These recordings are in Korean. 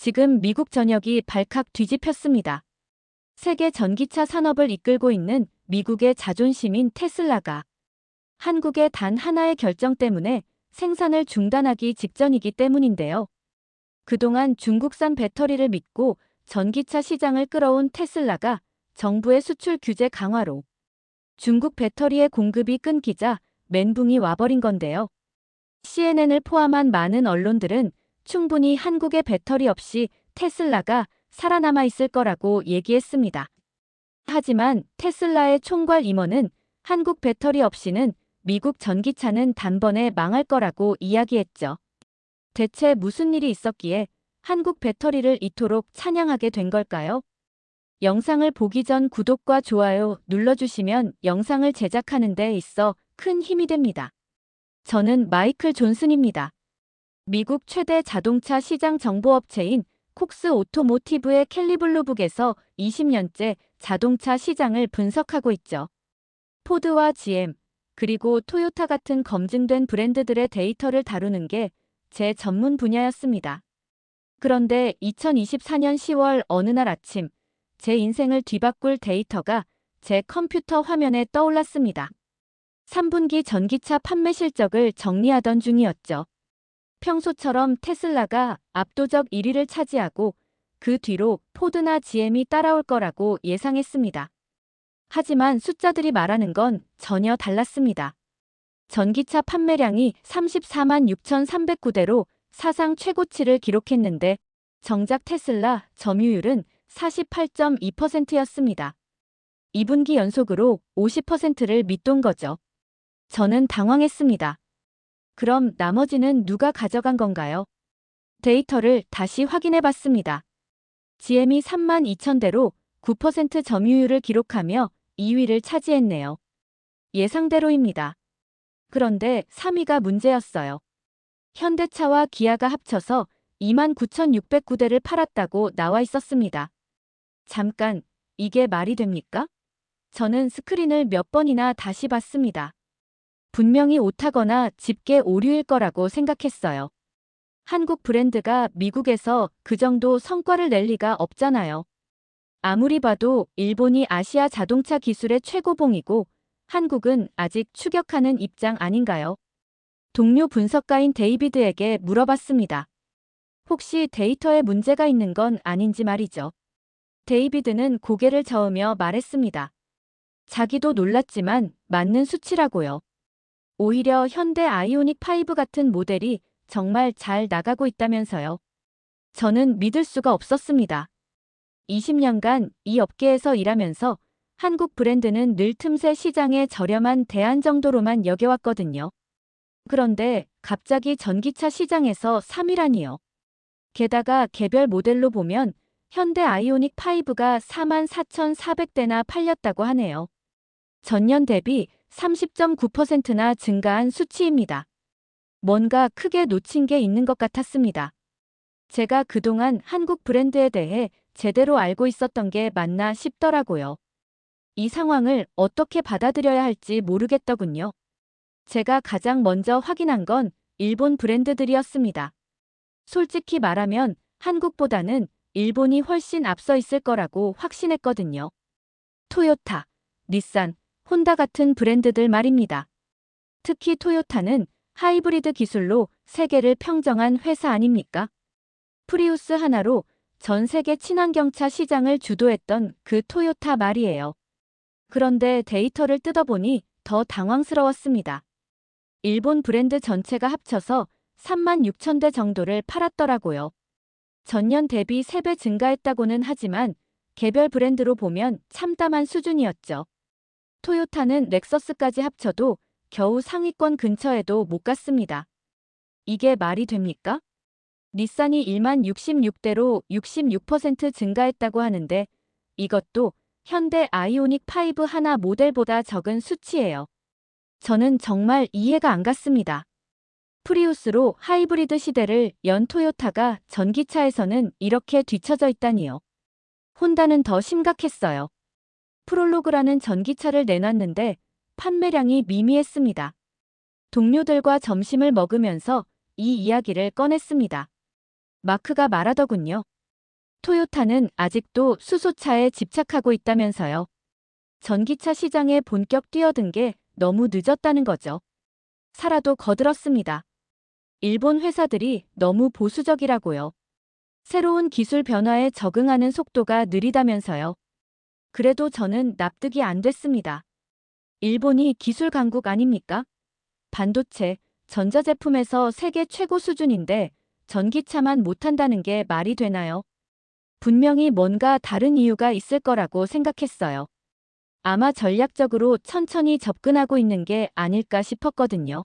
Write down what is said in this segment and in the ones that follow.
지금 미국 전역이 발칵 뒤집혔습니다. 세계 전기차 산업을 이끌고 있는 미국의 자존심인 테슬라가 한국의 단 하나의 결정 때문에 생산을 중단하기 직전이기 때문인데요. 그동안 중국산 배터리를 믿고 전기차 시장을 끌어온 테슬라가 정부의 수출 규제 강화로 중국 배터리의 공급이 끊기자 멘붕이 와버린 건데요. CNN을 포함한 많은 언론들은 충분히 한국의 배터리 없이 테슬라가 살아남아 있을 거라고 얘기했습니다. 하지만 테슬라의 총괄 임원은 한국 배터리 없이는 미국 전기차는 단번에 망할 거라고 이야기했죠. 대체 무슨 일이 있었기에 한국 배터리를 이토록 찬양하게 된 걸까요? 영상을 보기 전 구독과 좋아요 눌러주시면 영상을 제작하는 데 있어 큰 힘이 됩니다. 저는 마이클 존슨입니다. 미국 최대 자동차 시장 정보업체인 콕스 오토모티브의 켈리 블루북에서 20년째 자동차 시장을 분석하고 있죠. 포드와 GM, 그리고 토요타 같은 검증된 브랜드들의 데이터를 다루는 게 제 전문 분야였습니다. 그런데 2024년 10월 어느 날 아침, 제 인생을 뒤바꿀 데이터가 제 컴퓨터 화면에 떠올랐습니다. 3분기 전기차 판매 실적을 정리하던 중이었죠. 평소처럼 테슬라가 압도적 1위를 차지하고 그 뒤로 포드나 GM이 따라올 거라고 예상했습니다. 하지만 숫자들이 말하는 건 전혀 달랐습니다. 전기차 판매량이 34만 6,309대로 사상 최고치를 기록했는데 정작 테슬라 점유율은 48.2%였습니다. 2분기 연속으로 50%를 밑돈 거죠. 저는 당황했습니다. 그럼 나머지는 누가 가져간 건가요? 데이터를 다시 확인해 봤습니다. GM이 3만 2천대로 9% 점유율을 기록하며 2위를 차지했네요. 예상대로입니다. 그런데 3위가 문제였어요. 현대차와 기아가 합쳐서 2만 9,609대를 팔았다고 나와 있었습니다. 잠깐, 이게 말이 됩니까? 저는 스크린을 몇 번이나 다시 봤습니다. 분명히 오타거나 집계 오류일 거라고 생각했어요. 한국 브랜드가 미국에서 그 정도 성과를 낼 리가 없잖아요. 아무리 봐도 일본이 아시아 자동차 기술의 최고봉이고 한국은 아직 추격하는 입장 아닌가요? 동료 분석가인 데이비드에게 물어봤습니다. 혹시 데이터에 문제가 있는 건 아닌지 말이죠. 데이비드는 고개를 저으며 말했습니다. 자기도 놀랐지만 맞는 수치라고요. 오히려 현대 아이오닉 5 같은 모델이 정말 잘 나가고 있다면서요. 저는 믿을 수가 없었습니다. 20년간 이 업계에서 일하면서 한국 브랜드는 늘 틈새 시장의 저렴한 대안 정도로만 여겨왔거든요. 그런데 갑자기 전기차 시장에서 3위라니요. 게다가 개별 모델로 보면 현대 아이오닉 5가 44,400대나 팔렸다고 하네요. 전년 대비 30.9%나 증가한 수치입니다. 뭔가 크게 놓친 게 있는 것 같았습니다. 제가 그동안 한국 브랜드에 대해 제대로 알고 있었던 게 맞나 싶더라고요. 이 상황을 어떻게 받아들여야 할지 모르겠더군요. 제가 가장 먼저 확인한 건 일본 브랜드들이었습니다. 솔직히 말하면 한국보다는 일본이 훨씬 앞서 있을 거라고 확신했거든요. 토요타, 닛산, 혼다 같은 브랜드들 말입니다. 특히 토요타는 하이브리드 기술로 세계를 평정한 회사 아닙니까? 프리우스 하나로 전 세계 친환경차 시장을 주도했던 그 토요타 말이에요. 그런데 데이터를 뜯어보니 더 당황스러웠습니다. 일본 브랜드 전체가 합쳐서 3만 6천 대 정도를 팔았더라고요. 전년 대비 3배 증가했다고는 하지만 개별 브랜드로 보면 참담한 수준이었죠. 토요타는 렉서스까지 합쳐도 겨우 상위권 근처에도 못 갔습니다. 이게 말이 됩니까? 닛산이 1만 66대로 66% 증가했다고 하는데 이것도 현대 아이오닉 5 하나 모델보다 적은 수치예요. 저는 정말 이해가 안 갔습니다. 프리우스로 하이브리드 시대를 연 토요타가 전기차에서는 이렇게 뒤처져 있다니요. 혼다는 더 심각했어요. 프롤로그라는 전기차를 내놨는데 판매량이 미미했습니다. 동료들과 점심을 먹으면서 이 이야기를 꺼냈습니다. 마크가 말하더군요. 토요타는 아직도 수소차에 집착하고 있다면서요. 전기차 시장에 본격 뛰어든 게 너무 늦었다는 거죠. 사라도 거들었습니다. 일본 회사들이 너무 보수적이라고요. 새로운 기술 변화에 적응하는 속도가 느리다면서요. 그래도 저는 납득이 안 됐습니다. 일본이 기술 강국 아닙니까? 반도체, 전자제품에서 세계 최고 수준인데 전기차만 못한다는 게 말이 되나요? 분명히 뭔가 다른 이유가 있을 거라고 생각했어요. 아마 전략적으로 천천히 접근하고 있는 게 아닐까 싶었거든요.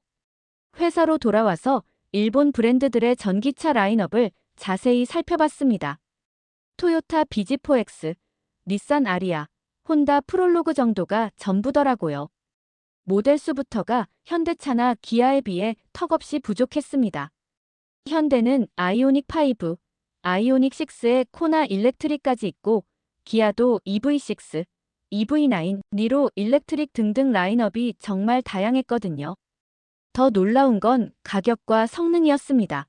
회사로 돌아와서 일본 브랜드들의 전기차 라인업을 자세히 살펴봤습니다. 토요타 BZ4X, 닛산 아리아, 혼다 프롤로그 정도가 전부더라고요. 모델 수부터가 현대차나 기아에 비해 턱없이 부족했습니다. 현대는 아이오닉 5, 아이오닉 6에 코나 일렉트릭까지 있고 기아도 EV6, EV9, 니로 일렉트릭 등등 라인업이 정말 다양했거든요. 더 놀라운 건 가격과 성능이었습니다.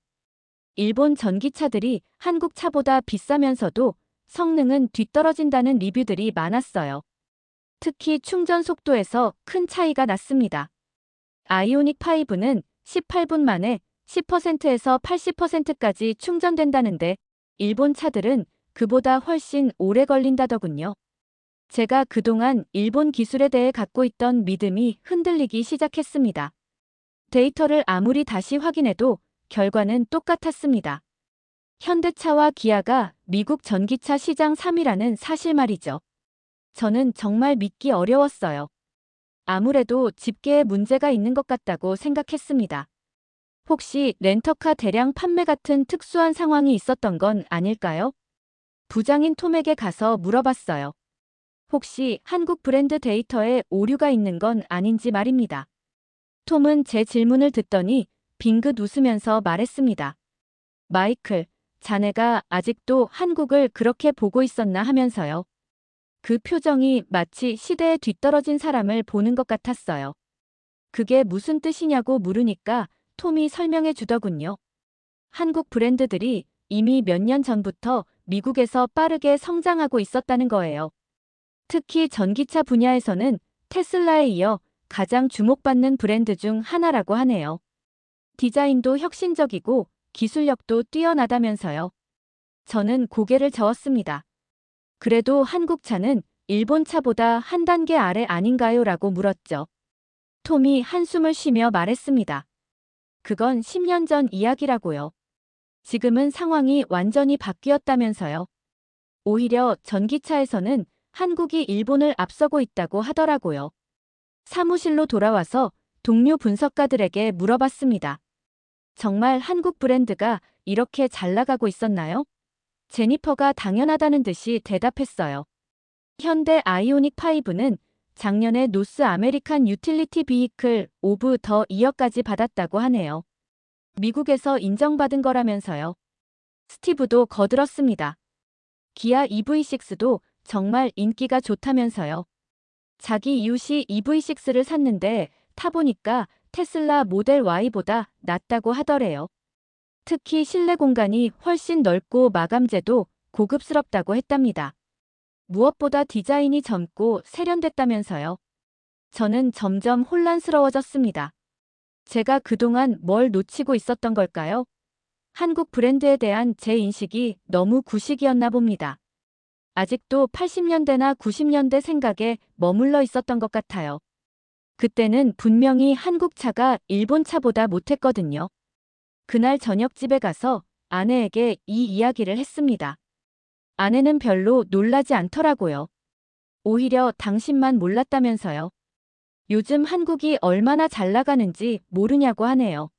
일본 전기차들이 한국 차보다 비싸면서도 성능은 뒤떨어진다는 리뷰들이 많았어요. 특히 충전 속도에서 큰 차이가 났습니다. 아이오닉 5는 18분 만에 10%에서 80%까지 충전된다는데 일본 차들은 그보다 훨씬 오래 걸린다더군요. 제가 그동안 일본 기술에 대해 갖고 있던 믿음이 흔들리기 시작했습니다. 데이터를 아무리 다시 확인해도 결과는 똑같았습니다. 현대차와 기아가 미국 전기차 시장 3위라는 사실 말이죠. 저는 정말 믿기 어려웠어요. 아무래도 집계에 문제가 있는 것 같다고 생각했습니다. 혹시 렌터카 대량 판매 같은 특수한 상황이 있었던 건 아닐까요? 부장인 톰에게 가서 물어봤어요. 혹시 한국 브랜드 데이터에 오류가 있는 건 아닌지 말입니다. 톰은 제 질문을 듣더니 빙긋 웃으면서 말했습니다. 마이클, 자네가 아직도 한국을 그렇게 보고 있었나 하면서요. 그 표정이 마치 시대에 뒤떨어진 사람을 보는 것 같았어요. 그게 무슨 뜻이냐고 물으니까 톰이 설명해 주더군요. 한국 브랜드들이 이미 몇 년 전부터 미국에서 빠르게 성장하고 있었다는 거예요. 특히 전기차 분야에서는 테슬라에 이어 가장 주목받는 브랜드 중 하나라고 하네요. 디자인도 혁신적이고 기술력도 뛰어나다면서요. 저는 고개를 저었습니다. 그래도 한국 차는 일본 차보다 한 단계 아래 아닌가요? 라고 물었죠. 톰이 한숨을 쉬며 말했습니다. 그건 10년 전 이야기라고요. 지금은 상황이 완전히 바뀌었다면서요. 오히려 전기차에서는 한국이 일본을 앞서고 있다고 하더라고요. 사무실로 돌아와서 동료 분석가들에게 물어봤습니다. 정말 한국 브랜드가 이렇게 잘 나가고 있었나요? 제니퍼가 당연하다는 듯이 대답했어요. 현대 아이오닉 5는 작년에 노스 아메리칸 유틸리티 비이클 오브 더 이어까지 받았다고 하네요. 미국에서 인정받은 거라면서요. 스티브도 거들었습니다. 기아 EV6도 정말 인기가 좋다면서요. 자기 이웃이 EV6를 샀는데 타보니까 테슬라 모델 Y보다 낫다고 하더래요. 특히 실내 공간이 훨씬 넓고 마감재도 고급스럽다고 했답니다. 무엇보다 디자인이 젊고 세련됐다면서요. 저는 점점 혼란스러워졌습니다. 제가 그동안 뭘 놓치고 있었던 걸까요? 한국 브랜드에 대한 제 인식이 너무 구식이었나 봅니다. 아직도 80년대나 90년대 생각에 머물러 있었던 것 같아요. 그때는 분명히 한국 차가 일본 차보다 못했거든요. 그날 저녁 집에 가서 아내에게 이 이야기를 했습니다. 아내는 별로 놀라지 않더라고요. 오히려 당신만 몰랐다면서요. 요즘 한국이 얼마나 잘 나가는지 모르냐고 하네요.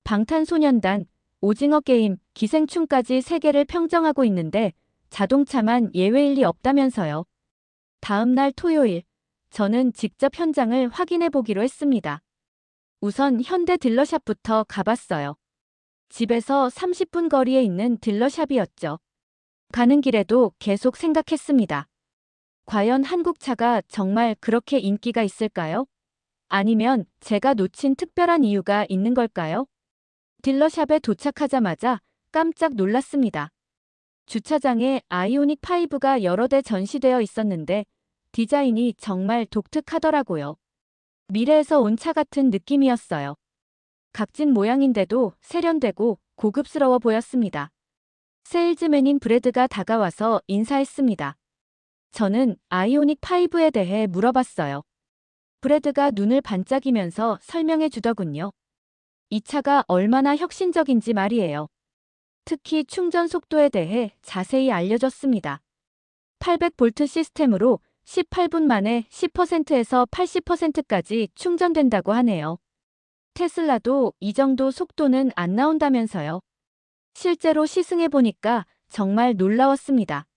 방탄소년단, 오징어 게임, 기생충까지 세계를 평정하고 있는데 자동차만 예외일 리 없다면서요. 다음 날 토요일, 저는 직접 현장을 확인해 보기로 했습니다. 우선 현대 딜러샵부터 가봤어요. 집에서 30분 거리에 있는 딜러샵이었죠. 가는 길에도 계속 생각했습니다. 과연 한국 차가 정말 그렇게 인기가 있을까요? 아니면 제가 놓친 특별한 이유가 있는 걸까요? 딜러샵에 도착하자마자 깜짝 놀랐습니다. 주차장에 아이오닉 5가 여러 대 전시되어 있었는데 디자인이 정말 독특하더라고요. 미래에서 온 차 같은 느낌이었어요. 각진 모양인데도 세련되고 고급스러워 보였습니다. 세일즈맨인 브래드가 다가와서 인사했습니다. 저는 아이오닉 5에 대해 물어봤어요. 브래드가 눈을 반짝이면서 설명해 주더군요. 이 차가 얼마나 혁신적인지 말이에요. 특히 충전 속도에 대해 자세히 알려줬습니다. 800V 시스템으로 18분 만에 10%에서 80%까지 충전된다고 하네요. 테슬라도 이 정도 속도는 안 나온다면서요. 실제로 시승해 보니까 정말 놀라웠습니다.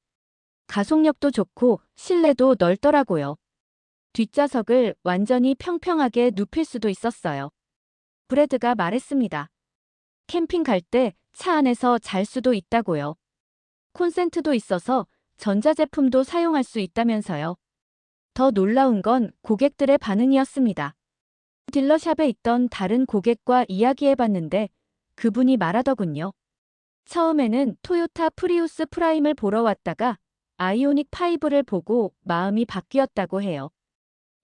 가속력도 좋고 실내도 넓더라고요. 뒷좌석을 완전히 평평하게 눕힐 수도 있었어요. 브래드가 말했습니다. 캠핑 갈 때 차 안에서 잘 수도 있다고요. 콘센트도 있어서 전자제품도 사용할 수 있다면서요. 더 놀라운 건 고객들의 반응이었습니다. 딜러샵에 있던 다른 고객과 이야기해봤는데 그분이 말하더군요. 처음에는 토요타 프리우스 프라임을 보러 왔다가 아이오닉 5를 보고 마음이 바뀌었다고 해요.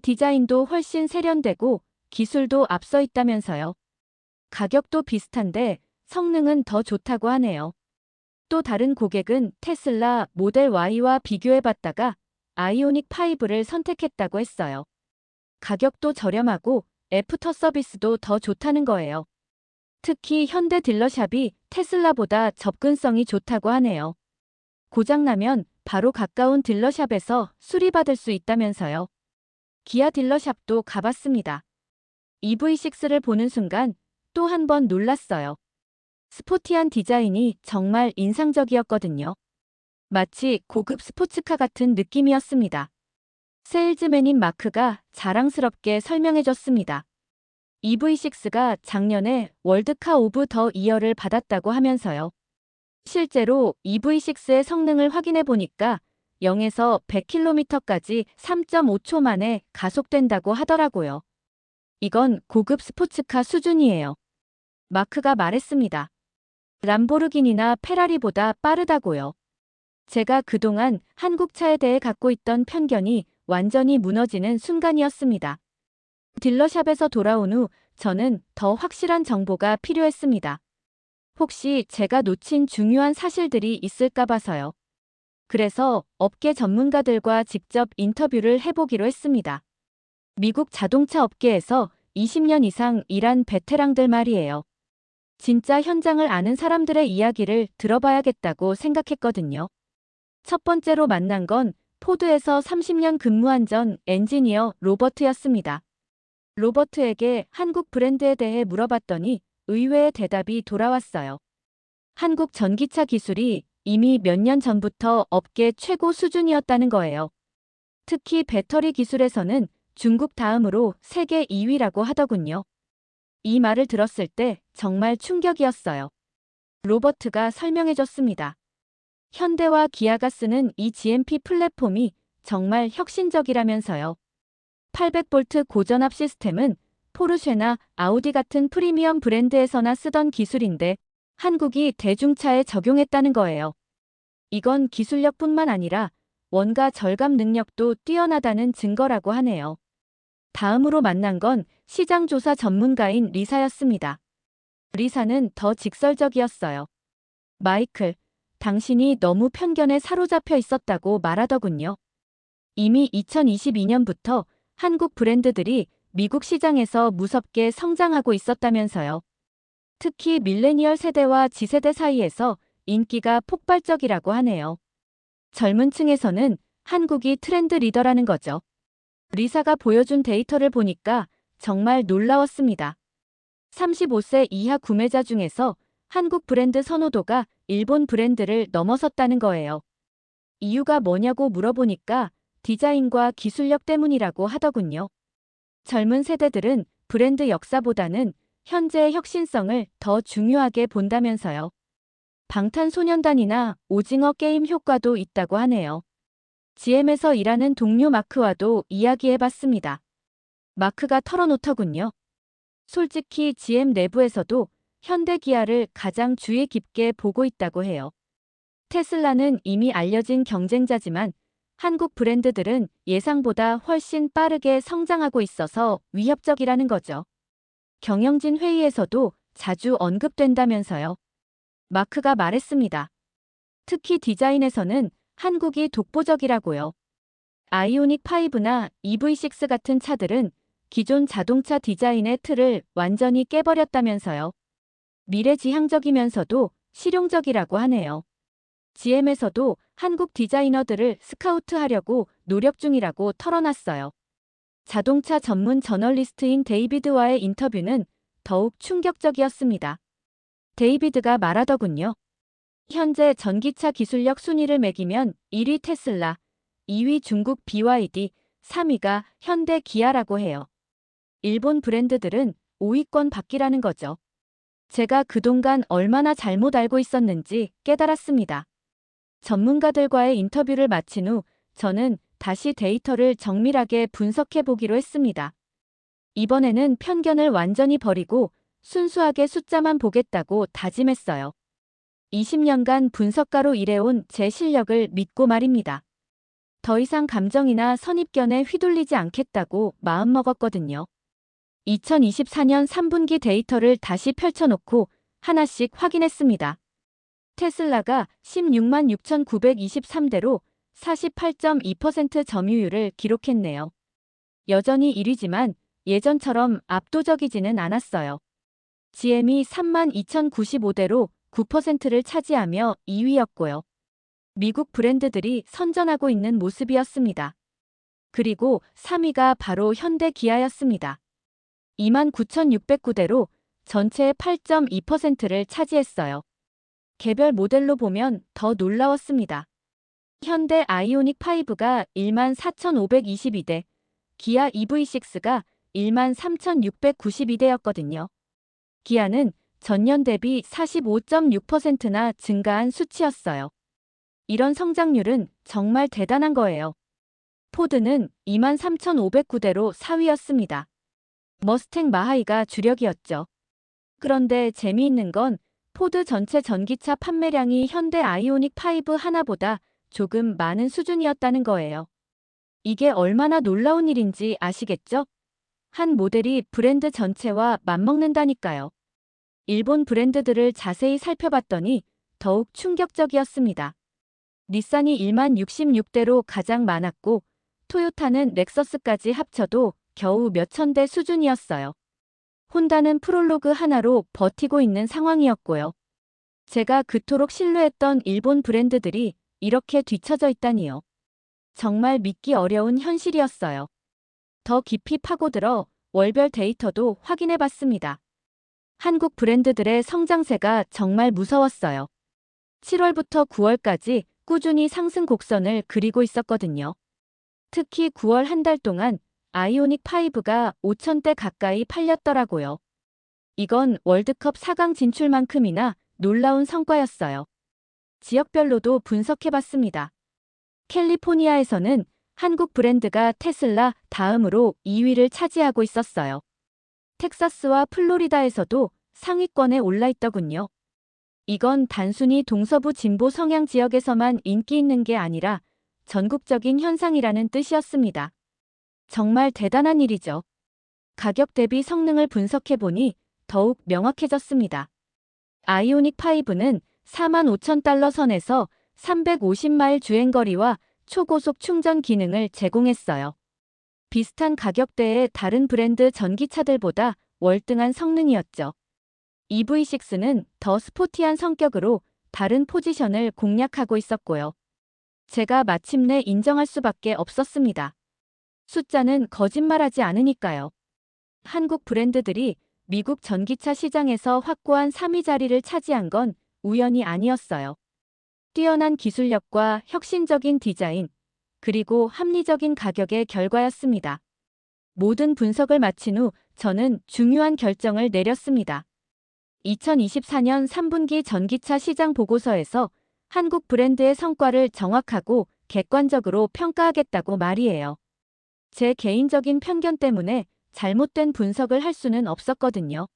디자인도 훨씬 세련되고 기술도 앞서 있다면서요. 가격도 비슷한데 성능은 더 좋다고 하네요. 또 다른 고객은 테슬라 모델 Y와 비교해봤다가 아이오닉 5를 선택했다고 했어요. 가격도 저렴하고 애프터 서비스도 더 좋다는 거예요. 특히 현대 딜러샵이 테슬라보다 접근성이 좋다고 하네요. 고장나면 바로 가까운 딜러샵에서 수리받을 수 있다면서요. 기아 딜러샵도 가봤습니다. EV6를 보는 순간 또 한 번 놀랐어요. 스포티한 디자인이 정말 인상적이었거든요. 마치 고급 스포츠카 같은 느낌이었습니다. 세일즈맨인 마크가 자랑스럽게 설명해줬습니다. EV6가 작년에 월드카 오브 더 이어를 받았다고 하면서요. 실제로 EV6의 성능을 확인해 보니까 0에서 100km까지 3.5초 만에 가속된다고 하더라고요. 이건 고급 스포츠카 수준이에요. 마크가 말했습니다. 람보르기니나 페라리보다 빠르다고요. 제가 그동안 한국차에 대해 갖고 있던 편견이 완전히 무너지는 순간이었습니다. 딜러샵에서 돌아온 후 저는 더 확실한 정보가 필요했습니다. 혹시 제가 놓친 중요한 사실들이 있을까 봐서요. 그래서 업계 전문가들과 직접 인터뷰를 해보기로 했습니다. 미국 자동차 업계에서 20년 이상 일한 베테랑들 말이에요. 진짜 현장을 아는 사람들의 이야기를 들어봐야겠다고 생각했거든요. 첫 번째로 만난 건 포드에서 30년 근무한 전 엔지니어 로버트였습니다. 로버트에게 한국 브랜드에 대해 물어봤더니 의외의 대답이 돌아왔어요. 한국 전기차 기술이 이미 몇 년 전부터 업계 최고 수준이었다는 거예요. 특히 배터리 기술에서는 중국 다음으로 세계 2위라고 하더군요. 이 말을 들었을 때 정말 충격이었어요. 로버트가 설명해줬습니다. 현대와 기아가 쓰는 이 GMP 플랫폼이 정말 혁신적이라면서요. 800V 고전압 시스템은 포르쉐나 아우디 같은 프리미엄 브랜드에서나 쓰던 기술인데 한국이 대중차에 적용했다는 거예요. 이건 기술력뿐만 아니라 원가 절감 능력도 뛰어나다는 증거라고 하네요. 다음으로 만난 건 시장조사 전문가인 리사였습니다. 리사는 더 직설적이었어요. 마이클, 당신이 너무 편견에 사로잡혀 있었다고 말하더군요. 이미 2022년부터 한국 브랜드들이 미국 시장에서 무섭게 성장하고 있었다면서요. 특히 밀레니얼 세대와 Z세대 사이에서 인기가 폭발적이라고 하네요. 젊은 층에서는 한국이 트렌드 리더라는 거죠. 리사가 보여준 데이터를 보니까 정말 놀라웠습니다. 35세 이하 구매자 중에서 한국 브랜드 선호도가 일본 브랜드를 넘어섰다는 거예요. 이유가 뭐냐고 물어보니까 디자인과 기술력 때문이라고 하더군요. 젊은 세대들은 브랜드 역사보다는 현재의 혁신성을 더 중요하게 본다면서요. 방탄소년단이나 오징어 게임 효과도 있다고 하네요. GM에서 일하는 동료 마크와도 이야기해봤습니다. 마크가 털어놓더군요. 솔직히 GM 내부에서도 현대 기아를 가장 주의 깊게 보고 있다고 해요. 테슬라는 이미 알려진 경쟁자지만 한국 브랜드들은 예상보다 훨씬 빠르게 성장하고 있어서 위협적이라는 거죠. 경영진 회의에서도 자주 언급된다면서요. 마크가 말했습니다. 특히 디자인에서는 한국이 독보적이라고요. 아이오닉 5나 EV6 같은 차들은 기존 자동차 디자인의 틀을 완전히 깨버렸다면서요. 미래지향적이면서도 실용적이라고 하네요. GM에서도 한국 디자이너들을 스카우트하려고 노력 중이라고 털어놨어요. 자동차 전문 저널리스트인 데이비드와의 인터뷰는 더욱 충격적이었습니다. 데이비드가 말하더군요. 현재 전기차 기술력 순위를 매기면 1위 테슬라, 2위 중국 BYD, 3위가 현대 기아라고 해요. 일본 브랜드들은 5위권 밖이라는 거죠. 제가 그동안 얼마나 잘못 알고 있었는지 깨달았습니다. 전문가들과의 인터뷰를 마친 후 저는 다시 데이터를 정밀하게 분석해 보기로 했습니다. 이번에는 편견을 완전히 버리고 순수하게 숫자만 보겠다고 다짐했어요. 20년간 분석가로 일해온 제 실력을 믿고 말입니다. 더 이상 감정이나 선입견에 휘둘리지 않겠다고 마음먹었거든요. 2024년 3분기 데이터를 다시 펼쳐놓고 하나씩 확인했습니다. 테슬라가 16만 6,923대로 48.2% 점유율을 기록했네요. 여전히 1위지만 예전처럼 압도적이지는 않았어요. GM이 3만 2,095대로 9%를 차지하며 2위였고요. 미국 브랜드들이 선전하고 있는 모습이었습니다. 그리고 3위가 바로 현대 기아였습니다. 29,609대로 전체의 8.2%를 차지했어요. 개별 모델로 보면 더 놀라웠습니다. 현대 아이오닉 5가 14,522대, 기아 EV6가 13,692대였거든요. 기아는 전년 대비 45.6%나 증가한 수치였어요. 이런 성장률은 정말 대단한 거예요. 포드는 23,509대로 4위였습니다. 머스탱 마하이가 주력이었죠. 그런데 재미있는 건 포드 전체 전기차 판매량이 현대 아이오닉 5 하나보다 조금 많은 수준이었다는 거예요. 이게 얼마나 놀라운 일인지 아시겠죠? 한 모델이 브랜드 전체와 맞먹는다니까요. 일본 브랜드들을 자세히 살펴봤더니 더욱 충격적이었습니다. 닛산이 1만 66대로 가장 많았고 토요타는 렉서스까지 합쳐도 겨우 몇천 대 수준이었어요. 혼다는 프롤로그 하나로 버티고 있는 상황이었고요. 제가 그토록 신뢰했던 일본 브랜드들이 이렇게 뒤처져 있다니요. 정말 믿기 어려운 현실이었어요. 더 깊이 파고들어 월별 데이터도 확인해봤습니다. 한국 브랜드들의 성장세가 정말 무서웠어요. 7월부터 9월까지 꾸준히 상승 곡선을 그리고 있었거든요. 특히 9월 한 달 동안 아이오닉 5가 5,000대 가까이 팔렸더라고요. 이건 월드컵 4강 진출만큼이나 놀라운 성과였어요. 지역별로도 분석해봤습니다. 캘리포니아에서는 한국 브랜드가 테슬라 다음으로 2위를 차지하고 있었어요. 텍사스와 플로리다에서도 상위권에 올라있더군요. 이건 단순히 동서부 진보 성향 지역에서만 인기 있는 게 아니라 전국적인 현상이라는 뜻이었습니다. 정말 대단한 일이죠. 가격 대비 성능을 분석해보니 더욱 명확해졌습니다. 아이오닉 5는 45,000달러 선에서 350마일 주행거리와 초고속 충전 기능을 제공했어요. 비슷한 가격대의 다른 브랜드 전기차들보다 월등한 성능이었죠. EV6는 더 스포티한 성격으로 다른 포지션을 공략하고 있었고요. 제가 마침내 인정할 수밖에 없었습니다. 숫자는 거짓말하지 않으니까요. 한국 브랜드들이 미국 전기차 시장에서 확고한 3위 자리를 차지한 건 우연이 아니었어요. 뛰어난 기술력과 혁신적인 디자인, 그리고 합리적인 가격의 결과였습니다. 모든 분석을 마친 후 저는 중요한 결정을 내렸습니다. 2024년 3분기 전기차 시장 보고서에서 한국 브랜드의 성과를 정확하고 객관적으로 평가하겠다고 말이에요. 제 개인적인 편견 때문에 잘못된 분석을 할 수는 없었거든요.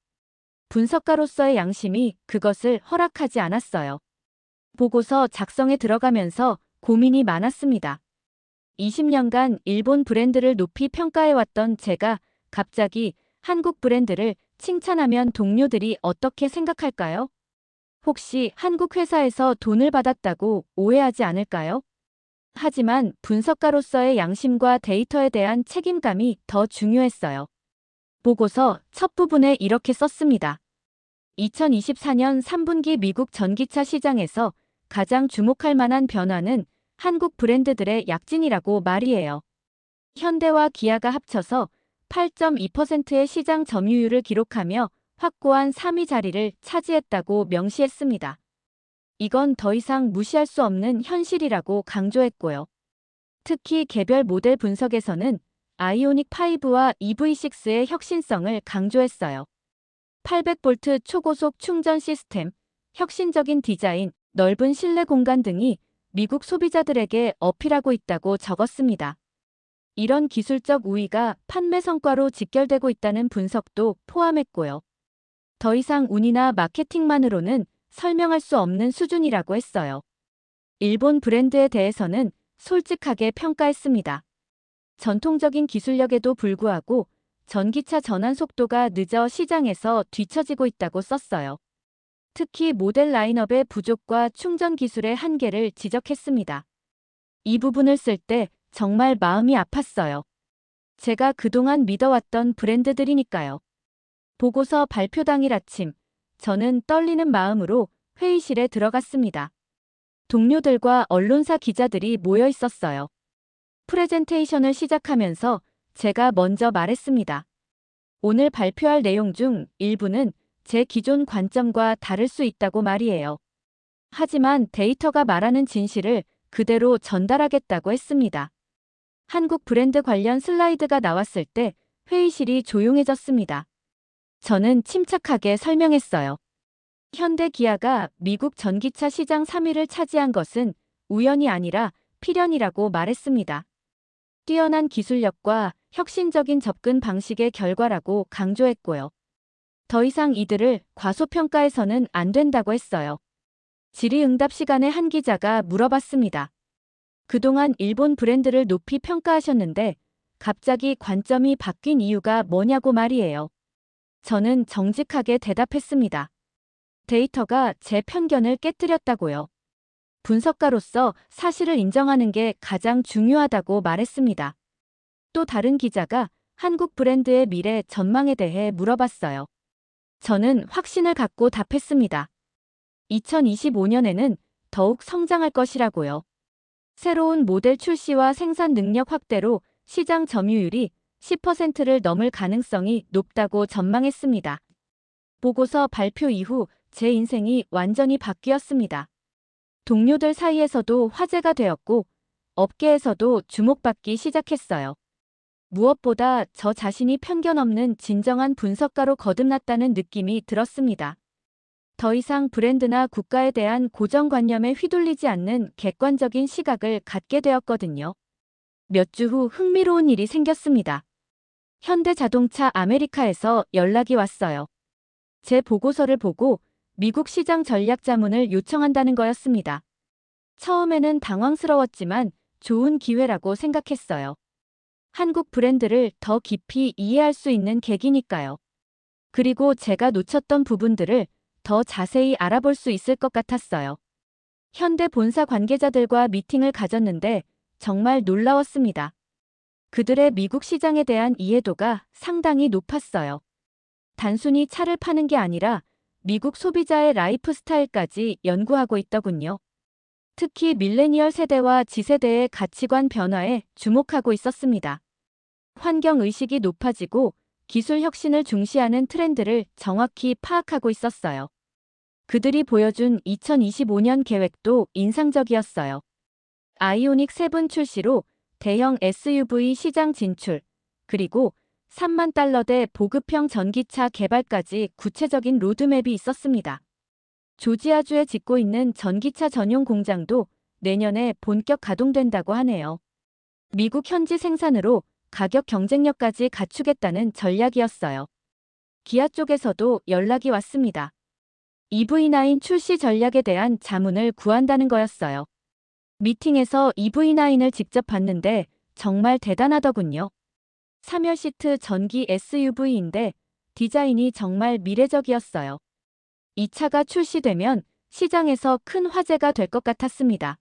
분석가로서의 양심이 그것을 허락하지 않았어요. 보고서 작성에 들어가면서 고민이 많았습니다. 20년간 일본 브랜드를 높이 평가해왔던 제가 갑자기 한국 브랜드를 칭찬하면 동료들이 어떻게 생각할까요? 혹시 한국 회사에서 돈을 받았다고 오해하지 않을까요? 하지만 분석가로서의 양심과 데이터에 대한 책임감이 더 중요했어요. 보고서 첫 부분에 이렇게 썼습니다. 2024년 3분기 미국 전기차 시장에서 가장 주목할 만한 변화는 한국 브랜드들의 약진이라고 말이에요. 현대와 기아가 합쳐서 8.2%의 시장 점유율을 기록하며 확고한 3위 자리를 차지했다고 명시했습니다. 이건 더 이상 무시할 수 없는 현실이라고 강조했고요. 특히 개별 모델 분석에서는 아이오닉 5와 EV6의 혁신성을 강조했어요. 800V 초고속 충전 시스템, 혁신적인 디자인, 넓은 실내 공간 등이 미국 소비자들에게 어필하고 있다고 적었습니다. 이런 기술적 우위가 판매 성과로 직결되고 있다는 분석도 포함했고요. 더 이상 운이나 마케팅만으로는 설명할 수 없는 수준이라고 했어요. 일본 브랜드에 대해서는 솔직하게 평가했습니다. 전통적인 기술력에도 불구하고 전기차 전환 속도가 늦어 시장에서 뒤처지고 있다고 썼어요. 특히 모델 라인업의 부족과 충전 기술의 한계를 지적했습니다. 이 부분을 쓸 때 정말 마음이 아팠어요. 제가 그동안 믿어왔던 브랜드들이니까요. 보고서 발표 당일 아침, 저는 떨리는 마음으로 회의실에 들어갔습니다. 동료들과 언론사 기자들이 모여 있었어요. 프레젠테이션을 시작하면서 제가 먼저 말했습니다. 오늘 발표할 내용 중 일부는 제 기존 관점과 다를 수 있다고 말이에요. 하지만 데이터가 말하는 진실을 그대로 전달하겠다고 했습니다. 한국 브랜드 관련 슬라이드가 나왔을 때 회의실이 조용해졌습니다. 저는 침착하게 설명했어요. 현대 기아가 미국 전기차 시장 3위를 차지한 것은 우연이 아니라 필연이라고 말했습니다. 뛰어난 기술력과 혁신적인 접근 방식의 결과라고 강조했고요. 더 이상 이들을 과소평가해서는 안 된다고 했어요. 질의응답 시간에 한 기자가 물어봤습니다. 그동안 일본 브랜드를 높이 평가하셨는데 갑자기 관점이 바뀐 이유가 뭐냐고 말이에요. 저는 정직하게 대답했습니다. 데이터가 제 편견을 깨뜨렸다고요. 분석가로서 사실을 인정하는 게 가장 중요하다고 말했습니다. 또 다른 기자가 한국 브랜드의 미래 전망에 대해 물어봤어요. 저는 확신을 갖고 답했습니다. 2025년에는 더욱 성장할 것이라고요. 새로운 모델 출시와 생산 능력 확대로 시장 점유율이 10%를 넘을 가능성이 높다고 전망했습니다. 보고서 발표 이후 제 인생이 완전히 바뀌었습니다. 동료들 사이에서도 화제가 되었고 업계에서도 주목받기 시작했어요. 무엇보다 저 자신이 편견 없는 진정한 분석가로 거듭났다는 느낌이 들었습니다. 더 이상 브랜드나 국가에 대한 고정관념에 휘둘리지 않는 객관적인 시각을 갖게 되었거든요. 몇 주 후 흥미로운 일이 생겼습니다. 현대자동차 아메리카에서 연락이 왔어요. 제 보고서를 보고 미국 시장 전략 자문을 요청한다는 거였습니다. 처음에는 당황스러웠지만 좋은 기회라고 생각했어요. 한국 브랜드를 더 깊이 이해할 수 있는 계기니까요. 그리고 제가 놓쳤던 부분들을 더 자세히 알아볼 수 있을 것 같았어요. 현대 본사 관계자들과 미팅을 가졌는데 정말 놀라웠습니다. 그들의 미국 시장에 대한 이해도가 상당히 높았어요. 단순히 차를 파는 게 아니라 미국 소비자의 라이프 스타일까지 연구하고 있더군요. 특히 밀레니얼 세대와 Z세대의 가치관 변화에 주목하고 있었습니다. 환경의식이 높아지고 기술 혁신을 중시하는 트렌드를 정확히 파악하고 있었어요. 그들이 보여준 2025년 계획도 인상적이었어요. 아이오닉 7 출시로 대형 SUV 시장 진출, 그리고 3만 달러대 보급형 전기차 개발까지 구체적인 로드맵이 있었습니다. 조지아주에 짓고 있는 전기차 전용 공장도 내년에 본격 가동된다고 하네요. 미국 현지 생산으로 가격 경쟁력까지 갖추겠다는 전략이었어요. 기아 쪽에서도 연락이 왔습니다. EV9 출시 전략에 대한 자문을 구한다는 거였어요. 미팅에서 EV9을 직접 봤는데 정말 대단하더군요. 3열 시트 전기 SUV인데 디자인이 정말 미래적이었어요. 이 차가 출시되면 시장에서 큰 화제가 될 것 같았습니다.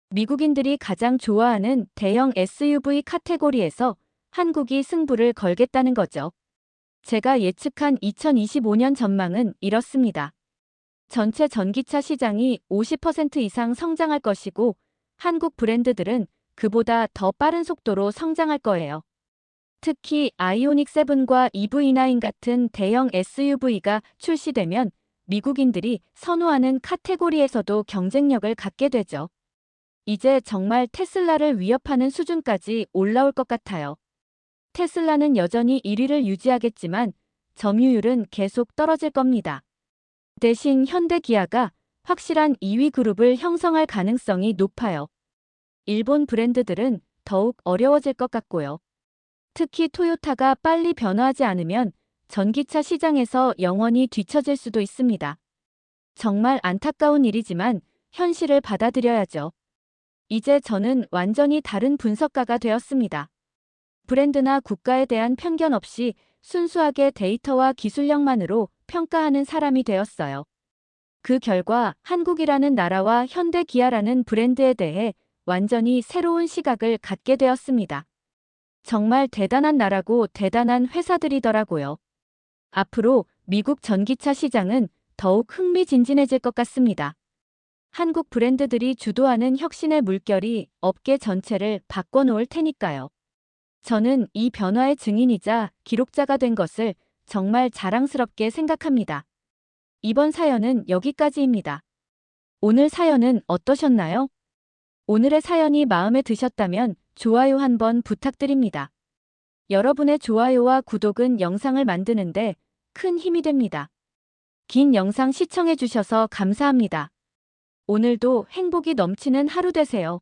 미국인들이 가장 좋아하는 대형 SUV 카테고리에서 한국이 승부를 걸겠다는 거죠. 제가 예측한 2025년 전망은 이렇습니다. 전체 전기차 시장이 50% 이상 성장할 것이고 한국 브랜드들은 그보다 더 빠른 속도로 성장할 거예요. 특히 아이오닉 7과 EV9 같은 대형 SUV가 출시되면 미국인들이 선호하는 카테고리에서도 경쟁력을 갖게 되죠. 이제 정말 테슬라를 위협하는 수준까지 올라올 것 같아요. 테슬라는 여전히 1위를 유지하겠지만 점유율은 계속 떨어질 겁니다. 대신 현대 기아가 확실한 2위 그룹을 형성할 가능성이 높아요. 일본 브랜드들은 더욱 어려워질 것 같고요. 특히 토요타가 빨리 변화하지 않으면 전기차 시장에서 영원히 뒤처질 수도 있습니다. 정말 안타까운 일이지만 현실을 받아들여야죠. 이제 저는 완전히 다른 분석가가 되었습니다. 브랜드나 국가에 대한 편견 없이 순수하게 데이터와 기술력만으로 평가하는 사람이 되었어요. 그 결과 한국이라는 나라와 현대 기아라는 브랜드에 대해 완전히 새로운 시각을 갖게 되었습니다. 정말 대단한 나라고 대단한 회사들이더라고요. 앞으로 미국 전기차 시장은 더욱 흥미진진해질 것 같습니다. 한국 브랜드들이 주도하는 혁신의 물결이 업계 전체를 바꿔놓을 테니까요. 저는 이 변화의 증인이자 기록자가 된 것을 정말 자랑스럽게 생각합니다. 이번 사연은 여기까지입니다. 오늘 사연은 어떠셨나요? 오늘의 사연이 마음에 드셨다면 좋아요 한번 부탁드립니다. 여러분의 좋아요와 구독은 영상을 만드는데 큰 힘이 됩니다. 긴 영상 시청해 주셔서 감사합니다. 오늘도 행복이 넘치는 하루 되세요.